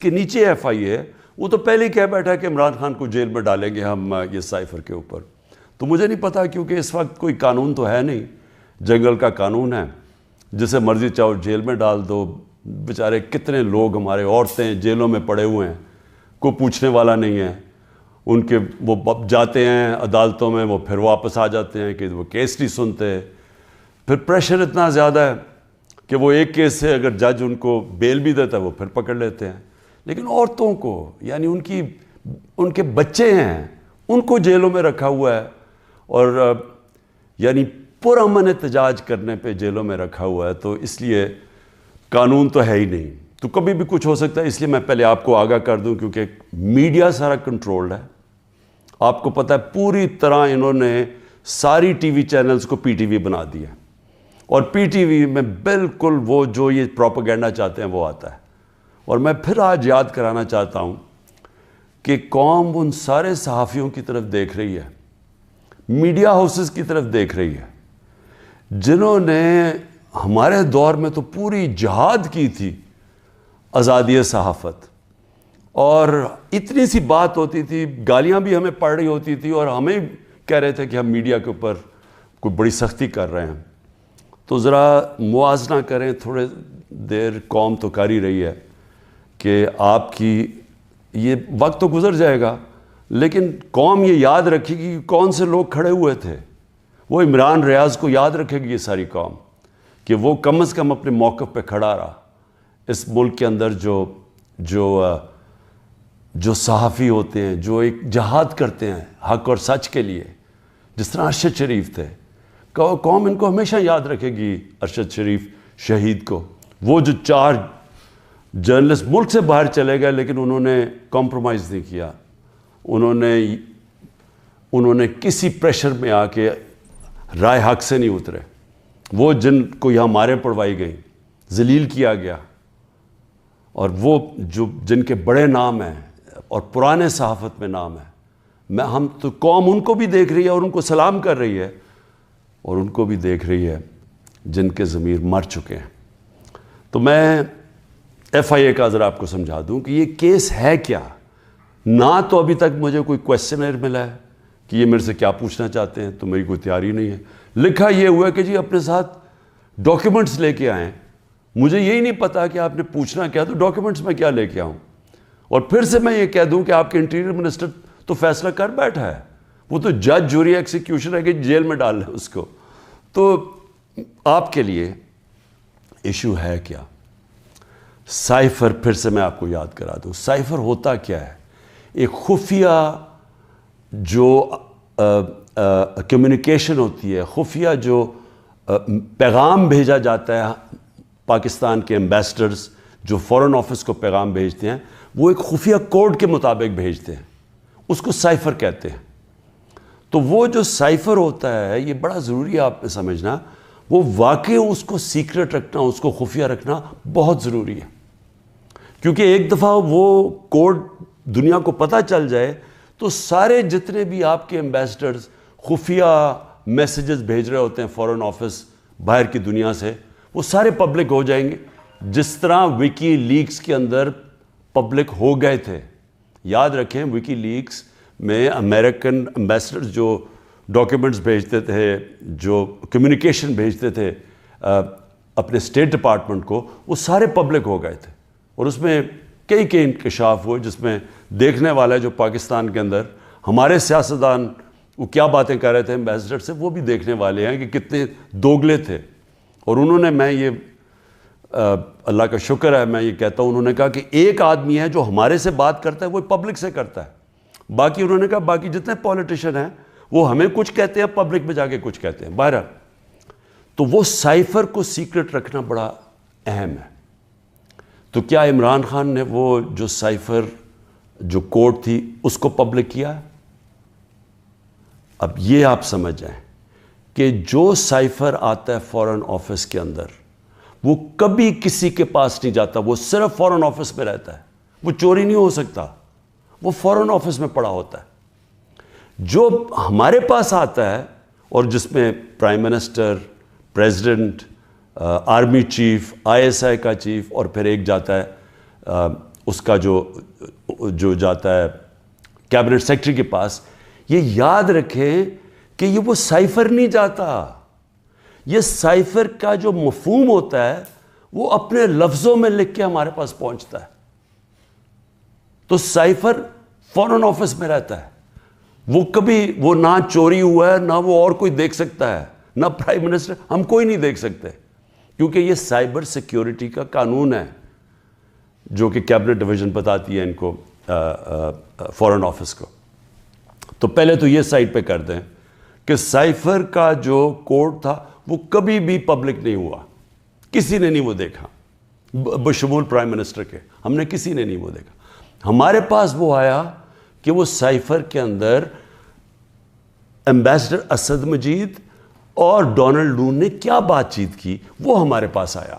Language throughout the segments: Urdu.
کے نیچے ایف آئی اے وہ تو پہلے ہی کہہ بیٹھا کہ عمران خان کو جیل میں ڈالیں گے ہم یہ سائفر کے اوپر. تو مجھے نہیں پتا کیونکہ اس وقت کوئی قانون تو ہے نہیں, جنگل کا قانون ہے, جسے مرضی چاہو جیل میں ڈال دو. بیچارے کتنے لوگ ہمارے عورتیں جیلوں میں پڑے ہوئے ہیں, کوئی پوچھنے والا نہیں ہے. ان کے وہ جاتے ہیں عدالتوں میں, وہ پھر واپس آ جاتے ہیں کہ وہ کیس نہیں سنتے. پھر پریشر اتنا زیادہ ہے کہ وہ ایک کیس سے اگر جج ان کو بیل بھی دیتا ہے وہ پھر پکڑ لیتے ہیں. لیکن عورتوں کو, یعنی ان کے بچے ہیں, ان کو جیلوں میں رکھا ہوا ہے, اور یعنی پرامن احتجاج کرنے پہ جیلوں میں رکھا ہوا ہے. تو اس لیے قانون تو ہے ہی نہیں, تو کبھی بھی کچھ ہو سکتا ہے. اس لیے میں پہلے آپ کو آگاہ کر دوں, کیونکہ میڈیا سارا کنٹرولڈ ہے. آپ کو پتہ ہے پوری طرح انہوں نے ساری ٹی وی چینلز کو پی ٹی وی بنا دیا, اور پی ٹی وی میں بالکل وہ جو یہ پروپیگنڈا چاہتے ہیں وہ آتا ہے. اور میں پھر آج یاد کرانا چاہتا ہوں کہ قوم ان سارے صحافیوں کی طرف دیکھ رہی ہے, میڈیا ہاؤسز کی طرف دیکھ رہی ہے, جنہوں نے ہمارے دور میں تو پوری جہاد کی تھی آزادی صحافت, اور اتنی سی بات ہوتی تھی, گالیاں بھی ہمیں پڑ رہی ہوتی تھی, اور ہمیں کہہ رہے تھے کہ ہم میڈیا کے اوپر کوئی بڑی سختی کر رہے ہیں. تو ذرا موازنہ کریں, تھوڑے دیر قوم تو کر ہی رہی ہے کہ آپ کی یہ وقت تو گزر جائے گا, لیکن قوم یہ یاد رکھے گی کہ کون سے لوگ کھڑے ہوئے تھے. وہ عمران ریاض کو یاد رکھے گی یہ ساری قوم, کہ وہ کم از کم اپنے موقف پہ کھڑا رہا. اس ملک کے اندر جو صحافی ہوتے ہیں, جو ایک جہاد کرتے ہیں حق اور سچ کے لیے, جس طرح ارشد شریف تھے, قوم ان کو ہمیشہ یاد رکھے گی. ارشد شریف شہید کو, وہ جو 4 جرنلسٹ ملک سے باہر چلے گئے لیکن انہوں نے کمپرومائز نہیں کیا. انہوں نے کسی پریشر میں آ کے رائے حق سے نہیں اترے. وہ جن کو یہاں مارے پڑوائی گئیں, ذلیل کیا گیا, اور وہ جن کے بڑے نام ہیں اور پرانے صحافت میں نام ہے, ہم تو قوم ان کو بھی دیکھ رہی ہے اور ان کو سلام کر رہی ہے, اور ان کو بھی دیکھ رہی ہے جن کے ضمیر مر چکے ہیں. تو میں ایف آئی اے کا ذرا آپ کو سمجھا دوں کہ یہ کیس ہے کیا. نہ تو ابھی تک مجھے کوئی کویسچنر ملا ہے کہ یہ میرے سے کیا پوچھنا چاہتے ہیں, تو میری کوئی تیاری نہیں ہے. لکھا یہ ہوا ہے کہ جی اپنے ساتھ ڈاکیومنٹس لے کے آئیں. مجھے یہی نہیں پتا کہ آپ نے پوچھنا کیا, تو ڈاکیومنٹس میں کیا لے کے آؤں. اور پھر سے میں یہ کہہ دوں کہ آپ کے انٹیریئر منسٹر تو فیصلہ کر بیٹھا ہے, وہ تو جج جوری ایکسیکیوشن ہے کہ جیل میں ڈال لیں اس کو. تو آپ کے لیے ایشو ہے کیا. سائفر پھر سے میں آپ کو یاد کرا دوں, سائفر ہوتا کیا ہے. ایک خفیہ جو کمیونیکیشن ہوتی ہے, خفیہ جو پیغام بھیجا جاتا ہے. پاکستان کے ایمبیسڈرز جو فورن آفس کو پیغام بھیجتے ہیں, وہ ایک خفیہ کوڈ کے مطابق بھیجتے ہیں, اس کو سائفر کہتے ہیں. تو وہ جو سائفر ہوتا ہے, یہ بڑا ضروری ہے آپ نے سمجھنا, وہ واقعی اس کو سیکرٹ رکھنا, اس کو خفیہ رکھنا بہت ضروری ہے. کیونکہ ایک دفعہ وہ کوڈ دنیا کو پتہ چل جائے تو سارے جتنے بھی آپ کے ایمبیسڈرز خفیہ میسیجز بھیج رہے ہوتے ہیں فورن آفس باہر کی دنیا سے, وہ سارے پبلک ہو جائیں گے, جس طرح وکی لیکس کے اندر پبلک ہو گئے تھے. یاد رکھیں وکی لیکس میں امریکن ایمبیسڈرز جو ڈاکیومنٹس بھیجتے تھے, جو کمیونیکیشن بھیجتے تھے اپنے اسٹیٹ ڈپارٹمنٹ کو, وہ سارے پبلک ہو گئے تھے. اور اس میں کئی انکشاف ہوئے, جس میں دیکھنے والا جو پاکستان کے اندر ہمارے سیاستدان وہ کیا باتیں کر رہے تھے ایمبیسڈر سے, وہ بھی دیکھنے والے ہیں کہ کتنے دوگلے تھے. اور انہوں نے, میں یہ اللہ کا شکر ہے میں یہ کہتا ہوں, انہوں نے کہا کہ ایک آدمی ہے جو ہمارے سے بات کرتا ہے وہ پبلک سے کرتا ہے. باقی انہوں نے کہا باقی جتنے پولیٹیشین ہیں وہ ہمیں کچھ کہتے ہیں, پبلک میں جا کے کچھ کہتے ہیں. بہرحال تو وہ سائفر کو سیکرٹ رکھنا بڑا اہم ہے. تو کیا عمران خان نے وہ جو سائفر جو کوڈ تھی اس کو پبلک کیا؟ اب یہ آپ سمجھ جائیں کہ جو سائفر آتا ہے فورن آفس کے اندر, وہ کبھی کسی کے پاس نہیں جاتا, وہ صرف فورن آفس میں رہتا ہے, وہ چوری نہیں ہو سکتا, وہ فورن آفس میں پڑا ہوتا ہے. جو ہمارے پاس آتا ہے اور جس میں prime minister, president, army chief, I S I کا چیف, اور پھر ایک جاتا ہے اس کا جو جاتا ہے کیبنٹ سیکرٹری کے پاس، یہ یاد رکھیں کہ یہ وہ سائفر نہیں جاتا. یہ سائفر کا جو مفہوم ہوتا ہے وہ اپنے لفظوں میں لکھ کے ہمارے پاس پہنچتا ہے. تو سائفر فورن آفس میں رہتا ہے، وہ کبھی وہ نہ چوری ہوا ہے، نہ وہ اور کوئی دیکھ سکتا ہے، نہ پرائم منسٹر، ہم کوئی نہیں دیکھ سکتے، کیونکہ یہ سائبر سیکیورٹی کا قانون ہے جو کہ کیبنٹ ڈویژن بتاتی ہے ان کو، فورن آفس کو. تو پہلے تو یہ سائٹ پہ کر دیں کہ سائفر کا جو کوڈ تھا وہ کبھی بھی پبلک نہیں ہوا، کسی نے نہیں وہ دیکھا بشمول پرائم منسٹر کے، ہم نے کسی نے نہیں وہ دیکھا. ہمارے پاس وہ آیا کہ وہ سائفر کے اندر ایمبیسڈر اسد مجید اور ڈونلڈ نون نے کیا بات چیت کی، وہ ہمارے پاس آیا.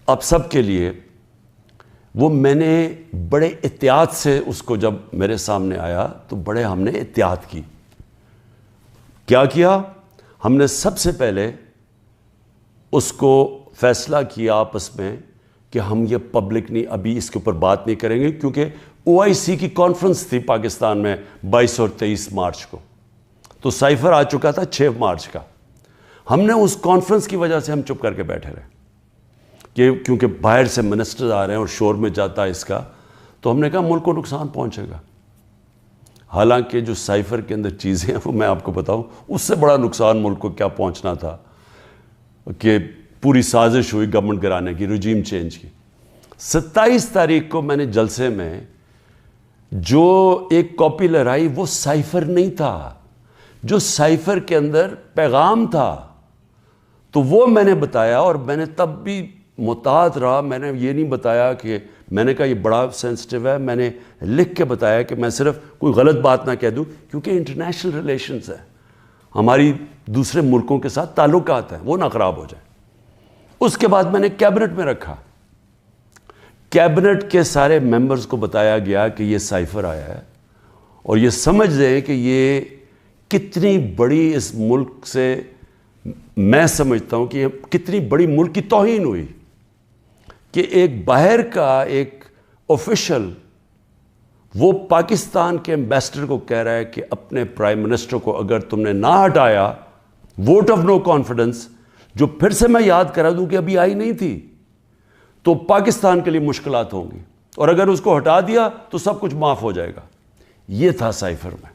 اب سب کے لیے وہ میں نے بڑے احتیاط سے اس کو جب میرے سامنے آیا تو بڑے ہم نے احتیاط کی. کیا کیا؟ ہم نے سب سے پہلے اس کو فیصلہ کیا آپس میں کہ ہم یہ پبلک نہیں، ابھی اس کے اوپر بات نہیں کریں گے، کیونکہ OIC کی کانفرنس تھی پاکستان میں 22 اور 23 مارچ کو. تو سائفر آ چکا تھا 6 مارچ کا. ہم نے اس کانفرنس کی وجہ سے ہم چپ کر کے بیٹھے رہے کہ کیونکہ باہر سے منسٹر آ رہے ہیں اور شور میں جاتا ہے اس کا، تو ہم نے کہا ملک کو نقصان پہنچے گا. حالانکہ جو سائفر کے اندر چیزیں ہیں وہ میں آپ کو بتاؤں، اس سے بڑا نقصان ملک کو کیا پہنچنا تھا کہ پوری سازش ہوئی گورنمنٹ گرانے کی، رجیم چینج کی. 27 تاریخ کو میں نے جلسے میں جو ایک کاپی لہرائی وہ سائفر نہیں تھا، جو سائفر کے اندر پیغام تھا تو وہ میں نے بتایا. اور میں نے تب بھی محتاط رہا، میں نے یہ نہیں بتایا کہ میں نے کہا یہ بڑا سینسٹیو ہے، میں نے لکھ کے بتایا کہ میں صرف کوئی غلط بات نہ کہہ دوں، کیونکہ انٹرنیشنل ریلیشنز ہے، ہماری دوسرے ملکوں کے ساتھ تعلقات ہیں، وہ نہ خراب ہو جائیں. اس کے بعد میں نے کیبنٹ میں رکھا، کیبنٹ کے سارے ممبرز کو بتایا گیا کہ یہ سائفر آیا ہے، اور یہ سمجھ لیں کہ یہ کتنی بڑی اس ملک سے، میں سمجھتا ہوں کہ یہ کتنی بڑی ملک کی توہین ہوئی کہ ایک باہر کا ایک آفیشل وہ پاکستان کے ایمبیسڈر کو کہہ رہا ہے کہ اپنے پرائم منسٹر کو اگر تم نے نہ ہٹایا، ووٹ آف نو کانفیڈنس، جو پھر سے میں یاد کرا دوں کہ ابھی آئی نہیں تھی، تو پاکستان کے لیے مشکلات ہوں گی، اور اگر اس کو ہٹا دیا تو سب کچھ معاف ہو جائے گا. یہ تھا سائفر میں.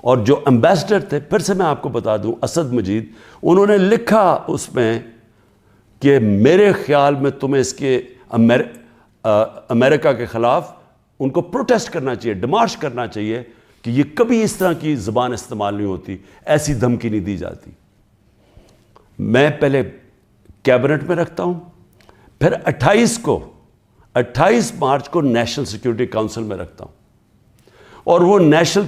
اور جو ایمبیسڈر تھے، پھر سے میں آپ کو بتا دوں، اسد مجید، انہوں نے لکھا اس میں کہ میرے خیال میں تمہیں اس کے امریکہ کے خلاف ان کو پروٹیسٹ کرنا چاہیے، ڈیمارش کرنا چاہیے کہ یہ کبھی اس طرح کی زبان استعمال نہیں ہوتی، ایسی دھمکی نہیں دی جاتی. میں پہلے کیبنٹ میں رکھتا ہوں، پھر 28 مارچ کو نیشنل سیکیورٹی کاؤنسل میں رکھتا ہوں. اور وہ نیشنل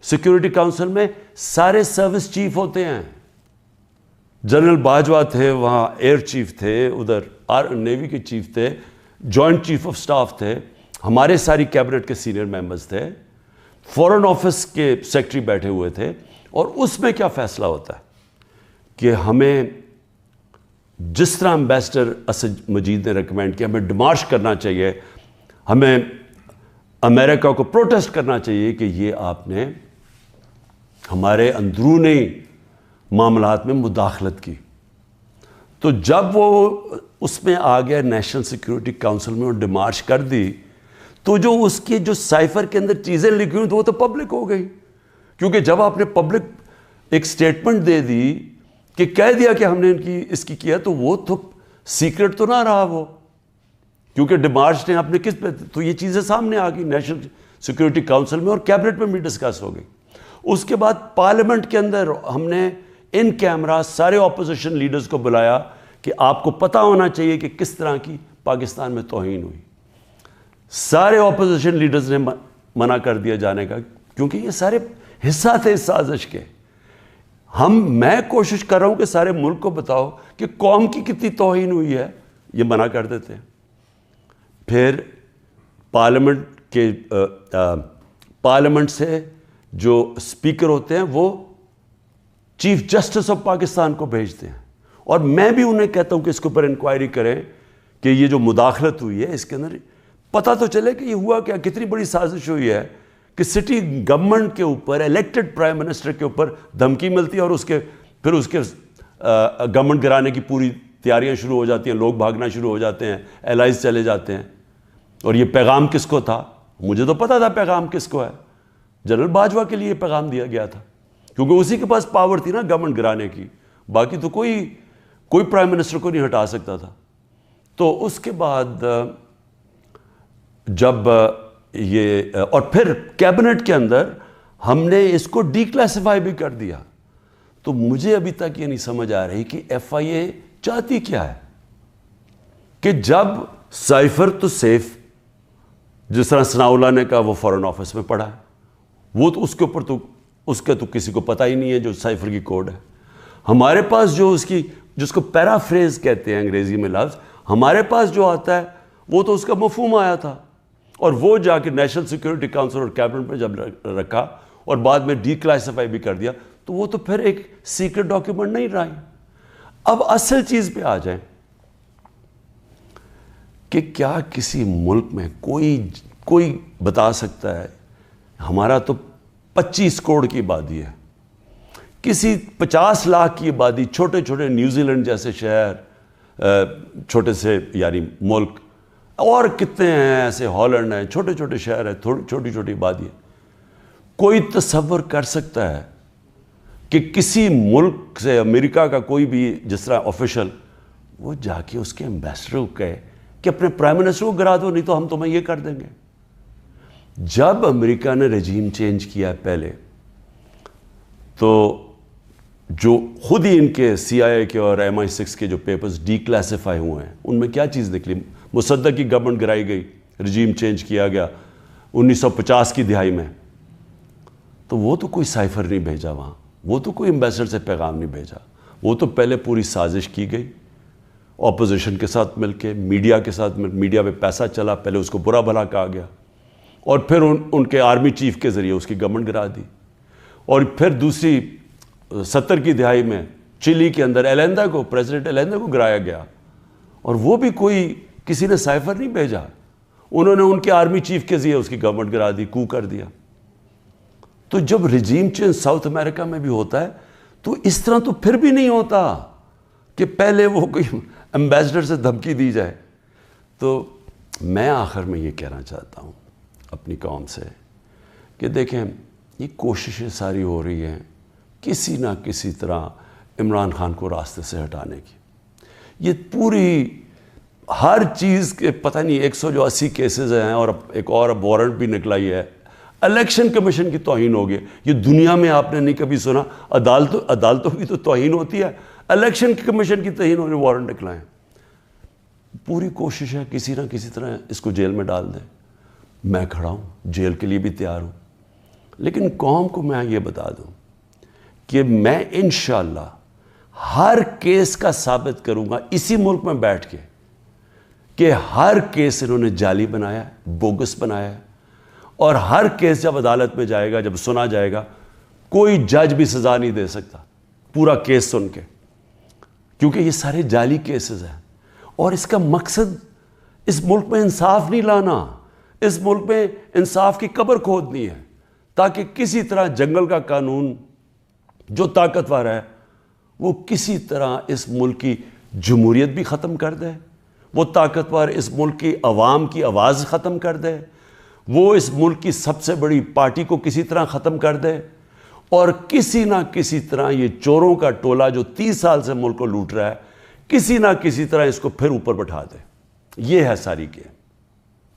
سیکیورٹی کاؤنسل میں سارے سروس چیف ہوتے ہیں. جنرل باجوہ تھے وہاں، ایئر چیف تھے ادھر، نیوی کے چیف تھے، جوائنٹ چیف آف سٹاف تھے، ہمارے ساری کیبنٹ کے سینئر ممبرز تھے، فورن آفس کے سیکرٹری بیٹھے ہوئے تھے. اور اس میں کیا فیصلہ ہوتا ہے کہ ہمیں جس طرح ایمبیسڈر اسد مجید نے ریکمینڈ کیا، ہمیں ڈیمارش کرنا چاہیے، ہمیں امریکہ کو پروٹیسٹ کرنا چاہیے کہ یہ آپ نے ہمارے اندرونی معاملات میں مداخلت کی. تو جب وہ اس میں آ گیا نیشنل سیکیورٹی کاؤنسل میں اور ڈیمارش کر دی، تو جو اس کی جو سائفر کے اندر چیزیں لکھی ہوئی تو وہ تو پبلک ہو گئی. کیونکہ جب آپ نے پبلک ایک سٹیٹمنٹ دے دی کہ کہہ دیا کہ ہم نے اس کی کیا، تو وہ تو سیکرٹ تو نہ رہا وہ، کیونکہ ڈیمارش نے اپنے کس پہ، تو یہ چیزیں سامنے آ گئی نیشنل سیکیورٹی کاؤنسل میں اور کیبنٹ میں بھی ڈسکس ہو گئی. اس کے بعد پارلیمنٹ کے اندر ہم نے ان کیمرہ سارے اپوزیشن لیڈرز کو بلایا کہ آپ کو پتہ ہونا چاہیے کہ کس طرح کی پاکستان میں توہین ہوئی. سارے اپوزیشن لیڈرز نے منع کر دیا جانے کا، کیونکہ یہ سارے حصہ تھے اس سازش کے. میں کوشش کر رہا ہوں کہ سارے ملک کو بتاؤ کہ قوم کی کتنی توہین ہوئی ہے، یہ منع کر دیتے ہیں. پھر پارلیمنٹ سے جو اسپیکر ہوتے ہیں وہ چیف جسٹس آف پاکستان کو بھیجتے ہیں، اور میں بھی انہیں کہتا ہوں کہ اس کے اوپر انکوائری کریں کہ یہ جو مداخلت ہوئی ہے اس کے اندر پتہ تو چلے کہ یہ ہوا کیا، کتنی بڑی سازش ہوئی ہے کہ سٹی گورنمنٹ کے اوپر، الیکٹڈ پرائم منسٹر کے اوپر دھمکی ملتی ہے اور پھر اس کے گورنمنٹ گرانے کی پوری تیاریاں شروع ہو جاتی ہیں، لوگ بھاگنا شروع ہو جاتے ہیں، الائز چلے جاتے ہیں. اور یہ پیغام کس کو تھا؟ مجھے تو پتہ تھا پیغام کس کو ہے. جنرل باجوہ کے لیے یہ پیغام دیا گیا تھا کیونکہ اسی کے پاس پاور تھی نا گورنمنٹ گرانے کی. باقی تو کوئی پرائم منسٹر کو نہیں ہٹا سکتا تھا. تو اس کے بعد جب یہ اور پھر کیبنٹ کے اندر ہم نے اس کو ڈی کلاسیفائی بھی کر دیا. تو مجھے ابھی تک یہ نہیں سمجھ آ رہی کہ ایف آئی اے چاہتی کیا ہے کہ جب سائفر تو سیف، جس طرح ثناء اللہ نے کہا وہ فورن آفس میں پڑا ہے، وہ تو اس کے اوپر تو اس کا تو کسی کو پتہ ہی نہیں ہے جو سائفر کی کوڈ ہے. ہمارے پاس جو جس کو پیرافریز کہتے ہیں انگریزی میں لفظ، ہمارے پاس جو آتا ہے وہ تو اس کا مفہوم آیا تھا اور وہ جا کے نیشنل سیکورٹی کاؤنسل اور کیبنٹ میں جب رکھا اور بعد میں ڈی کلاسیفائی بھی کر دیا تو وہ تو پھر ایک سیکرٹ ڈاکیومنٹ نہیں رہا. اب اصل چیز پہ آ جائیں کہ کیا کسی ملک میں کوئی بتا سکتا ہے، ہمارا تو 25 کروڑ کی آبادی ہے، کسی 50 لاکھ کی آبادی، چھوٹے چھوٹے نیوزی لینڈ جیسے شہر، چھوٹے سے یعنی ملک، اور کتنے ہیں ایسے، ہالینڈ ہیں، چھوٹے چھوٹے شہر ہیں، چھوٹی چھوٹی آبادی ہے. کوئی تصور کر سکتا ہے کہ کسی ملک سے، امریکہ کا کوئی بھی جس طرح آفیشل، وہ جا کے اس کے ایمبیسڈر کو کہے کہ اپنے پرائم منسٹر کو گرا دو نہیں تو ہم تمہیں یہ کر دیں گے؟ جب امریکہ نے رجیم چینج کیا ہے پہلے، تو جو خود ہی ان کے سی آئی اے کے اور MI6 کے جو پیپرز ڈی کلاسیفائی ہوئے ہیں ان میں کیا چیز نکلی؟ مصدق کی گورنمنٹ گرائی گئی، رجیم چینج کیا گیا 1950 کی دہائی میں. تو وہ تو کوئی سائفر نہیں بھیجا وہاں، وہ تو کوئی ایمبیسڈر سے پیغام نہیں بھیجا، وہ تو پہلے پوری سازش کی گئی اپوزیشن کے ساتھ مل کے، میڈیا کے ساتھ میڈیا پہ پیسہ چلا، پہلے اس کو برا بھلا کہا گیا اور پھر ان کے آرمی چیف کے ذریعے اس کی گورنمنٹ گرا دی. اور پھر دوسری 70 کی دہائی میں چلی کے اندر ایلیندا کو، پریزیڈنٹ ایلیندا کو گرایا گیا اور وہ بھی کسی نے سائفر نہیں بھیجا، انہوں نے ان کے آرمی چیف کے ذریعے اس کی گورنمنٹ گرا دی، کو کر دیا. تو جب رجیم چینج ساؤتھ امریکہ میں بھی ہوتا ہے تو اس طرح تو پھر بھی نہیں ہوتا کہ پہلے وہ کوئی ایمبیسڈر سے دھمکی دی جائے. تو میں آخر میں یہ کہنا چاہتا ہوں اپنی قوم سے کہ دیکھیں یہ کوششیں ساری ہو رہی ہیں کسی نہ کسی طرح عمران خان کو راستے سے ہٹانے کی. یہ پوری ہر چیز کے پتہ نہیں 180 کیسز ہیں اور ایک اور وارنٹ بھی نکلا ہی ہے. الیکشن کمیشن کی توہین ہو گئی. یہ دنیا میں آپ نے نہیں کبھی سنا، عدالتوں کی تو توہین ہوتی ہے، الیکشن کمیشن کی توہین ہونے وارنٹ نکلائیں. پوری کوشش ہے کسی نہ کسی طرح اس کو جیل میں ڈال دیں. میں کھڑا ہوں، جیل کے لیے بھی تیار ہوں، لیکن قوم کو میں یہ بتا دوں کہ میں انشاءاللہ ہر کیس کا ثابت کروں گا اسی ملک میں بیٹھ کے کہ ہر کیس انہوں نے جعلی بنایا ہے، بوگس بنایا ہے. اور ہر کیس جب عدالت میں جائے گا، جب سنا جائے گا، کوئی جج بھی سزا نہیں دے سکتا پورا کیس سن کے، کیونکہ یہ سارے جعلی کیسز ہیں. اور اس کا مقصد اس ملک میں انصاف نہیں لانا، اس ملک میں انصاف کی قبر کھودنی ہے تاکہ کسی طرح جنگل کا قانون جو طاقتور ہے وہ کسی طرح اس ملک کی جمہوریت بھی ختم کر دے، وہ طاقتور اس ملک کی عوام کی آواز ختم کر دے، وہ اس ملک کی سب سے بڑی پارٹی کو کسی طرح ختم کر دے، اور کسی نہ کسی طرح یہ چوروں کا ٹولہ جو 30 سال سے ملک کو لوٹ رہا ہے کسی نہ کسی طرح اس کو پھر اوپر بٹھا دے. یہ ہے ساری کے.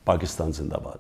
پاکستان زندہ باد.